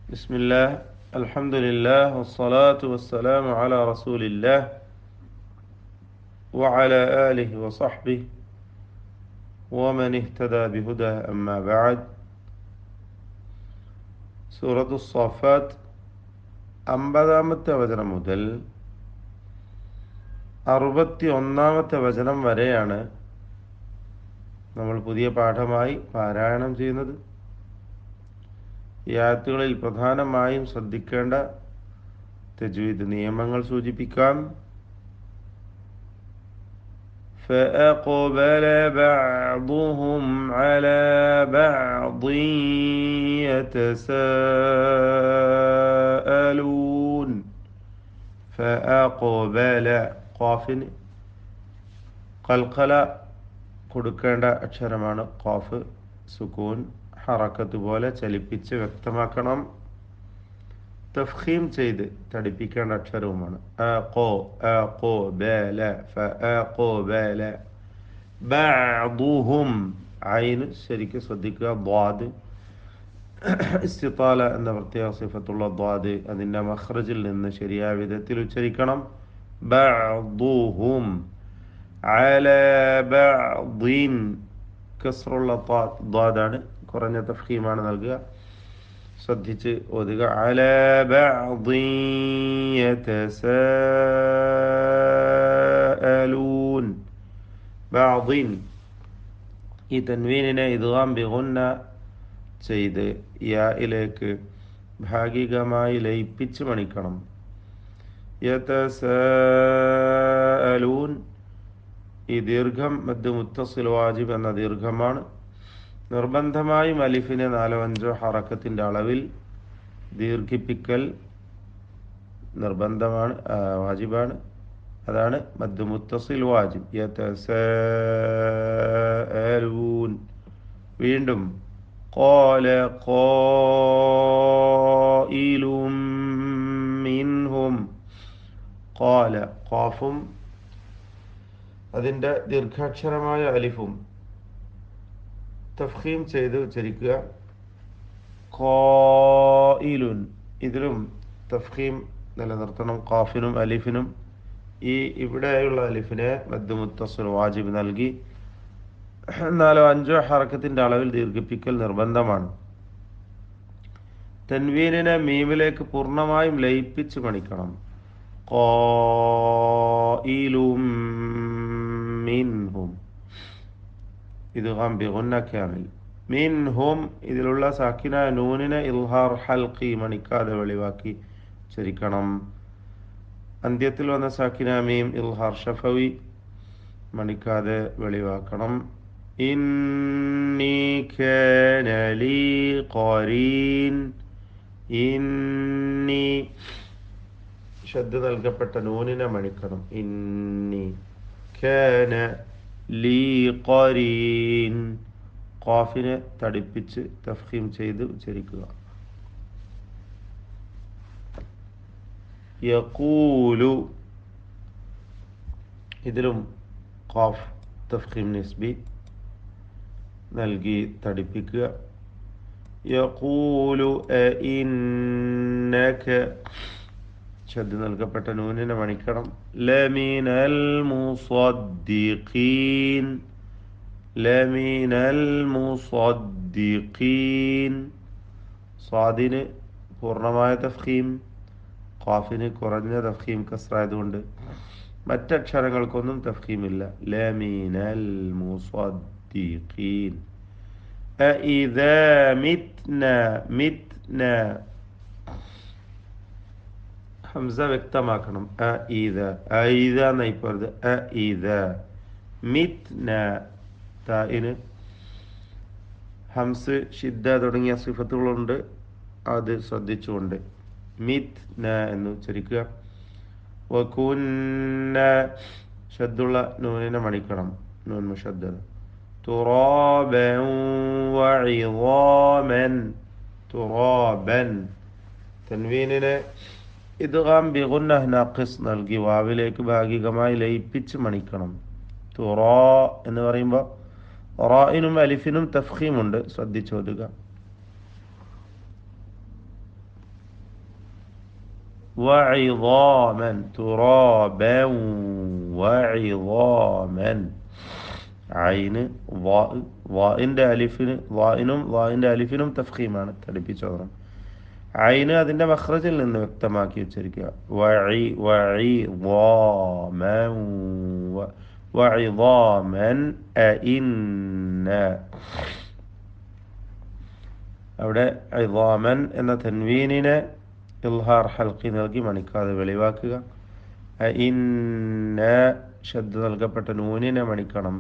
بسم الله الحمد لله والصلاة والسلام على رسول الله وعلى آله وصحبه ومن اهتدى بهداه أما بعد. സൂറത്തു الصافات 50-ാമത്തെ വചനം മുതൽ 61-ാമത്തെ വചനം വരെയാണ് നമ്മൾ പുതിയ പാഠമായി പാരായണം ചെയ്യുന്നത്. ഈ ആയത്തുകളിൽ പ്രധാനമായും ശ്രദ്ധിക്കേണ്ട തജ്വീദ് നിയമങ്ങൾ സൂചിപ്പിക്കാം. فأقبل بعضهم على بعض يتساءلون. فأقبل ഖാഫിന് ഖൽഖല കൊടുക്കേണ്ട അക്ഷരമാണ് ഖാഫ്. സുക്കൂൻ ഹറക്കത്ത് പോലെ ചലിപ്പിച്ച് വ്യക്തമാക്കണം. തഫ്ഖീം ചെയ്ത് തടിപ്പിക്കേണ്ട അക്ഷരവുമാണ്. ബഅദുഹും ഐൻ ശരിക്കും ശ്രദ്ധിക്കുക. ദ്വാദ് ഇസ്തിതാല എന്ന പ്രത്യേക സിഫത്തുള്ള ദ്വാദ് അതിൻ്റെ മഖ്റജിൽ നിന്ന് ശരിയായ വിധത്തിൽ ഉച്ചരിക്കണം. ബഅദുഹും അലാ ബഅദിൻ കസ്റുള്ള ദ്വാദാണ്, കുറഞ്ഞ തഫ്ഖീമാണ് നൽകുക. ശ്രദ്ധിച്ച് ഓതുക. അലാ ബഅദിൻ യതസാഅലൂൻ. ബഅദിൻ ഈ തൻവീനിനെ ഇദ്ഗാം ബിഗുന്ന ചെയ്ത് യായിലേക്ക് ഭാഗികമായി ലയിപ്പിച്ച് മണിക്കണം. യതസാഅലൂൻ ഈ ദീർഘം മദ് മുത്തസിൽ വാജിബ് എന്ന ദീർഘമാണ്. നിർബന്ധമായും അലിഫിനെ 4-5 ഹറക്കത്തിൻ്റെ അളവിൽ ദീർഘിപ്പിക്കൽ നിർബന്ധമാണ്, വാജിബാണ്. അതാണ് മദ് മുത്തസിൽ വാജിബ്. യതസാഅലൂൻ. വീണ്ടും ഖാല ഖായിലും മിൻഹും. ഖാല ഖാഫും അതിൻ്റെ ദീർഘാക്ഷരമായ അലിഫും തഫ്ഖീം ചെയ്ത് ഉച്ചരിക്കുക. ഖായിലുൻ ഇതിലും തഫ്ഖീം നിലനിർത്തണം. ഖാഫിനും അലിഫിനും ഈ ഇവിടെയുള്ള അലിഫിനെ മദ് മുത്തസിൽ വാജിബ് നൽകി 4-5 ഹറക്കത്തിൻ്റെ അളവിൽ ദീർഘിപ്പിക്കൽ നിർബന്ധമാണ്. തൻവീനിനെ മീമിലേക്ക് പൂർണ്ണമായും ലയിപ്പിച്ച് മണിക്കണം. ഖായിലും മിൻഹും ഇദ്ഗാം ബിഗുന്ന കാമിൽ. മിൻഹും ഇതിലുള്ള സാക്കിന നൂനിനെ ഇൽഹാർ ഹൽഖി മണിക്കാതെ വെളിവാക്കി ഉച്ചരിക്കണം. അന്ത്യത്തിൽ വന്ന സാക്കിന മീം ഇൽഹാർ ഷഫവി മണിക്കാതെ വെളിവാക്കണം. ഇന്നി കാന ലീ ഖരീൻ. ഇന്നി ശബ്ദ നൽകപ്പെട്ട നൂനിനെ മണിക്കണം. ഇന്നി കാന ലീ ഖരീൻ. ഖാഫിനെ തടിപ്പിച്ച് തഫ്ഖീം ചെയ്ത് ഉച്ചരിക്കുക. യഖൂലു ഇതിലും ഖാഫ് തഫ്ഖീം നിസ്ബി നൽകി തടിപ്പിക്കുക. യഖൂലു ഇന്നക ശബ്ദ നൽകപ്പെട്ട നൂനിനെ മണിക്കണം. ലമിനൽ മുസദ്ദിഖീൻ. ലമിനൽ മുസദ്ദിഖീൻ. സ്വാദിന് പൂർണ്ണമായ തഫ്ഖീം, ഖാഫിന് കുറഞ്ഞ തഫ്ഖീം കസ്റായതുകൊണ്ട് മറ്റക്ഷരങ്ങൾക്കൊന്നും തഫ്ഖീമില്ല. ലമിനൽ മുസദ്ദിഖീൻ. അഇദാ മിത്ന. മിത്ന ഹംസ വ്യക്തമാക്കണം. അഇദ അഇദ എന്നായി പോരുത്. അഇദ മിത്ന. താഇന് ഹംസ് ഷിദ്ദ തുടങ്ങിയ സിഫത്തുകളുണ്ട്, അത് ശ്രദ്ധിച്ചുകൊണ്ട് മിത്ന എന്ന് ഉച്ചരിക്കുക. വകുന്ന ഷദ്ദുള്ള നൂനിനെ മണിക്കണം. നൂൻ മുഷദ്ദദ. തുറാബൻ വഇളാമൻ. തുറാബൻ തൻവീനിനെ ഇദ്ഗാം ബിഗുന്ന നാഖിസ് നൽകി വാവിലേക്ക് ഭാഗികമായി ലയിപ്പിച്ച് മണിക്കണം. തുറാ എന്ന് പറയുമ്പോൾ റായിനും അലിഫിനും തഫ്ഖീമുണ്ട്, ശ്രദ്ധിച്ചോതുക. വഇദാമൻ തുറാബൻ വഇദാമൻ ഐന് വാഇന്റെ അലിഫിനും തഫ്ഖീമാണ് തടിപ്പിച്ചോദനം ഐന് അതിന്റെ മഖ്റജിൽ നിന്ന് വ്യക്തമാക്കി ഉച്ചരിക്കുക വഇദാമൻ അഇന്ന അവിടെ ഇദാമൻ എന്ന തൻവീനിനെ ഇൽഹാർ ഹൽഖി നൽകി മണിക്കാതെ വെളിവാക്കുക അഇന്ന ശബ്ദ നൽകപ്പെട്ട നൂനിനെ മണിക്കണം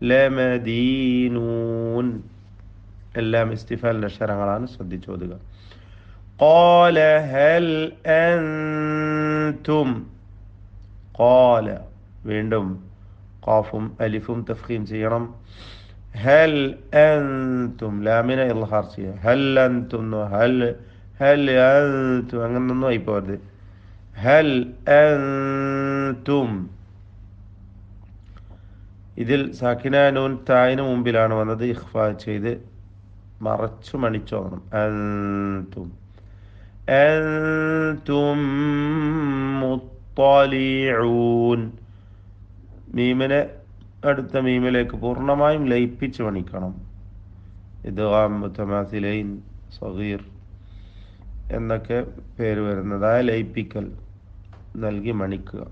ലമദീനൂൻ എല്ലാം ഇസ്തിഫാലിന്റെ അക്ഷരങ്ങളാണ് ശ്രദ്ധിച്ചോതുക ഖാല ഹൽ അൻതും ഖാല വീണ്ടും ഖാഫും അലിഫും തഫ്ഖീം ചെയ്യണം ഹൽ അൻതും ലാമിനെ ഇൽഹാർ ചെയ്യുക ഹൽ അൻതും ഹൽ അൻതും അങ്ങനൊന്നും ആയി പോകരുത് ഹൽ അൻതും ഇതിൽ സാക്കിന നൂൻ തായിന് മുമ്പിലാണ് വന്നത് ഇഖ്ഫാ ചെയ്ത് മറച്ചു മണിച്ചോണം അൻതും അൻതും മുത്തലിഊൻ മീമിനെ അടുത്ത മീമിലേക്ക് പൂർണ്ണമായും ലയിപ്പിച്ച് മണിക്കണം ഇദ്ഗാം മുതമാസിലൈൻ സഗീർ എന്നൊക്കെ പേര് വരുന്നതായ ലയിപ്പിക്കൽ നൽകി മണിക്കുക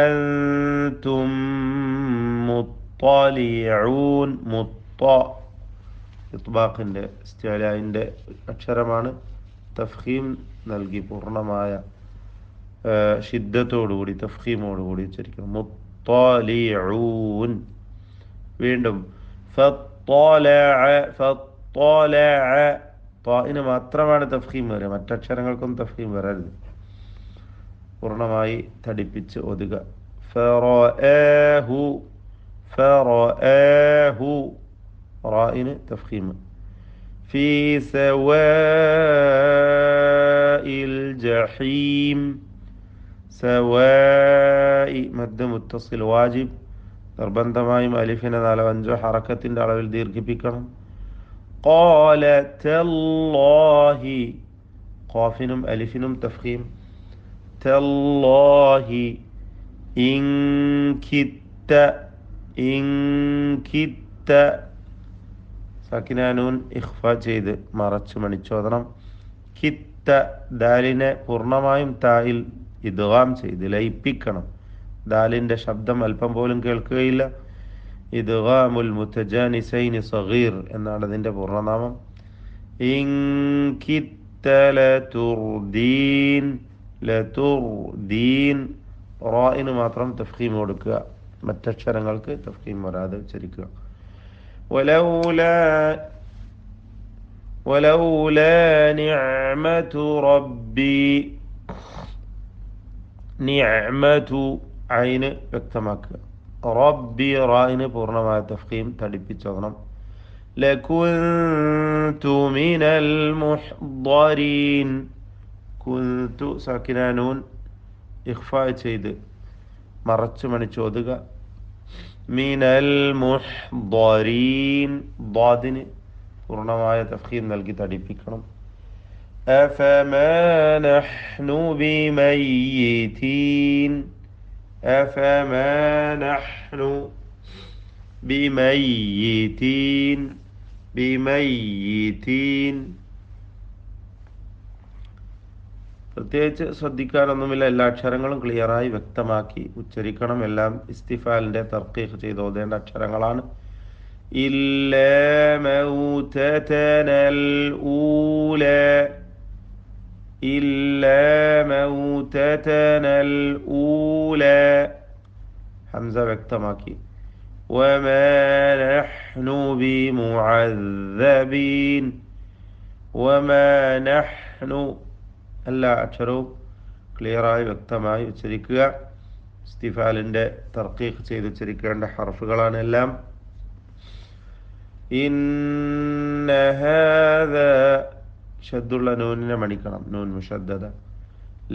അൻതും മുത്തലിഊൻ ഇത്ബാഖിന്റെ ഇസ്തിഅലാഇന്റെ അക്ഷരമാണ് തഫ്ഖീം നൽകി പൂർണ്ണമായ ഷിദ്ദത്തോടുകൂടി തഫ്ഖീമോടുകൂടി ഉച്ചരിക്കണം മുത്തലിഊൻ വീണ്ടും ന് മാത്രമാണ് തഫ്ഖീം വരിക മറ്റക്ഷരങ്ങൾക്കൊന്നും തഫ്ഖീം വരരുത് പൂർണ്ണമായി തടിപ്പിച്ച് ഒതുക ഫറആഹു റായിന് തഫ്ഖീം ഫീ സവാഇൽ ജഹീം സവാഇ മദ് മുത്തസിൽ വാജിബ് നിർബന്ധമായും അലിഫിനെ 4-5 ഹറക്കത്തിന്റെ അളവിൽ ദീർഘിപ്പിക്കണം ഖാല തല്ലാഹി ഖാഫിനും അലിഫിനും തഫ്ഖീം തല്ലാഹി ഇൻ കിത്ത സാക്കിന നൂൻ ഇഖ്ഫാ ചെയ്ത് മറച്ചു മണിച്ചോദനം കിത്ത ദാലിനെ പൂർണ്ണമായും തായിൽ ഇദ്ഗാം ചെയ്ത് ലയിപ്പിക്കണം ദാലിന്റെ ശബ്ദം അല്പം പോലും കേൾക്കുകയില്ല ഇദ്ഗാമുൽ മുതജാനിസൈനി സഗീർ എന്നാണ് അതിന്റെ പൂർണ്ണനാമം ഇൻ കിത്ത ലതുർദീൻ റായിന് മാത്രം തഫ്ഖീം കൊടുക്കുക മറ്റക്ഷരങ്ങൾക്ക് തഫ്ഖീം വരാതെ ഉച്ചരിക്കുക ولولا نعمة ربي നിഅമതു ഐന് വ്യക്തമാക്കുക റബ്ബി റായിന് പൂർണ്ണമായ തഫ്ഖീം തടിപ്പിച്ചോണം ലകുന്തു മിനൽ മുഹ്ദരീൻ കുന്തു സാക്കിന നൂൻ ഇഖ്ഫാ ചെയ്ത് മറച്ചു മണിച്ചോതുക മിനൽ മുഹ്ദരീൻ ളാദിന് പൂർണ്ണമായ തഫ്ഖീം നൽകി തടിപ്പിക്കണം أفما نحن بميتين أفما نحن بميتين പ്രത്യേകിച്ച് ശ്രദ്ധിക്കാനൊന്നുമില്ല എല്ലാ അക്ഷരങ്ങളും ക്ലിയറായി വ്യക്തമാക്കി ഉച്ചരിക്കണം എല്ലാം ഇസ്തിഫാലിന്റെ തർക്കീഖ് ചെയ്ത് ഓതേണ്ട അക്ഷരങ്ങളാണ് ഇല്ലാ മൗതതനൽ ഊല إلا موتتنا الأولى حمزة വ്യക്തമാക്കി وما نحن بمعذبين وما نحن എല്ലാ അക്ഷരവും ക്ലിയറായി വ്യക്തമായി ഉച്ചരിക്കുക ഇസ്തിഫാലിന്റെ തർക്കീഖ് ചെയ്ത് ഉച്ചരിക്കേണ്ട ഹർഫുകളാണ് എല്ലാം ഇന്ന ഹാദാ ഷദ്ദുള്ള നൂനിനെ മണിക്കണം നൂൻ മുഷദ്ദദ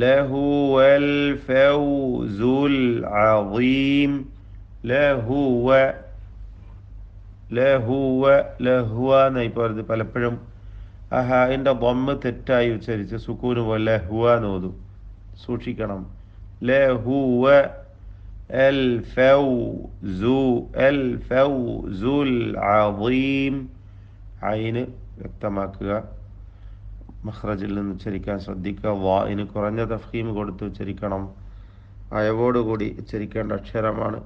ലഹുവൽ ഫൗസുൽ അളീം ലഹുവ എന്നായി പറയുന്നത് പലപ്പോഴും ഹായിൻ്റെ ദമ്മ് തെറ്റായി ഉച്ചരിച്ച് സുക്കൂന് പോലെ ലഹുവ നോതു സൂക്ഷിക്കണം. ലഹുവ അൽ ഫൗസു അൽ ഫൗസുൽ അദീം. ഐന് വ്യക്തമാക്കുക, മഖ്റജിൽ നിന്ന് ഉച്ചരിക്കാൻ ശ്രദ്ധിക്കുക. വാഇന് കുറഞ്ഞ തഫ്ഖീം കൊടുത്ത് ഉച്ചരിക്കണം. അയവോടുകൂടി ഉച്ചരിക്കേണ്ട അക്ഷരമാണ്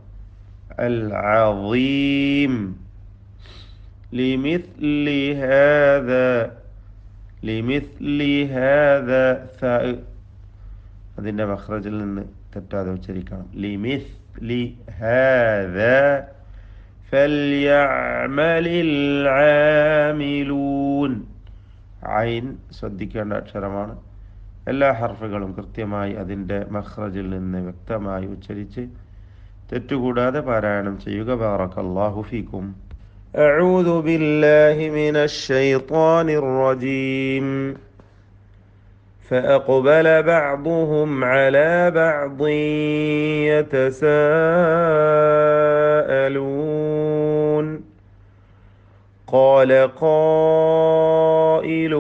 അൽ അദീം. ലിമിത്ലി ഹാദ ലിമിത്ലി ഹാദ അതിൻ്റെ മഖ്റജിൽ നിന്ന് തെറ്റാതെ ഉച്ചരിക്കണം. ലിമിത്ലി ഹാദ ഫൽയഅമലിൽ ആമിലൂൻ. ഐൻ ശ്രദ്ധിക്കേണ്ട അക്ഷരമാണ്. എല്ലാ ഹർഫുകളും കൃത്യമായി അതിൻ്റെ മഖ്റജിൽ നിന്ന് വ്യക്തമായി ഉച്ചരിച്ച് തെറ്റുകൂടാതെ പാരായണം ചെയ്യുക. ബാറക്കല്ലാഹു ഫീക്കും. أعوذ بالله من الشيطان الرجيم. فأقبل بعضهم على بعض يتساءلون. قال قائل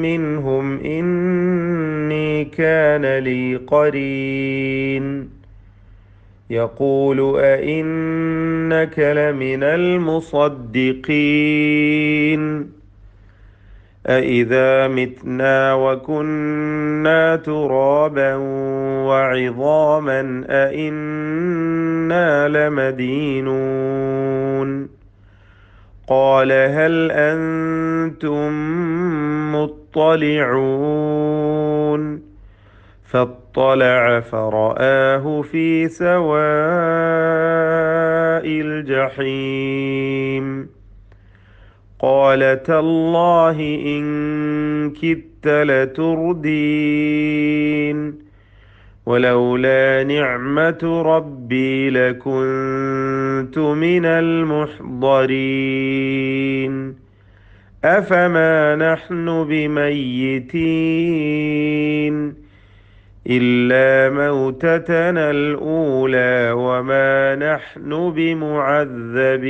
منهم إني كان لي قرين يقول أئنك لمن المصدقين أإذا متنا وكنا ترابا وعظاما أئنا لمدينون. قال هل أنتم مطلعون. فاطلع فرآه في سواء الجحيم. قال تالله إن كدت لتردين ولولا نعمة ربي لكنت من المحضرين. أفما نحن بميتين إلا موتتنا الأولى وما نحن بمعذبين.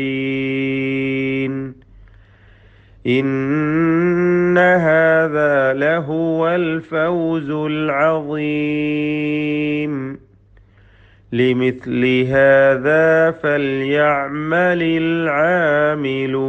إن هذا لهو الفوز العظيم. لمثل هذا فليعمل العاملون.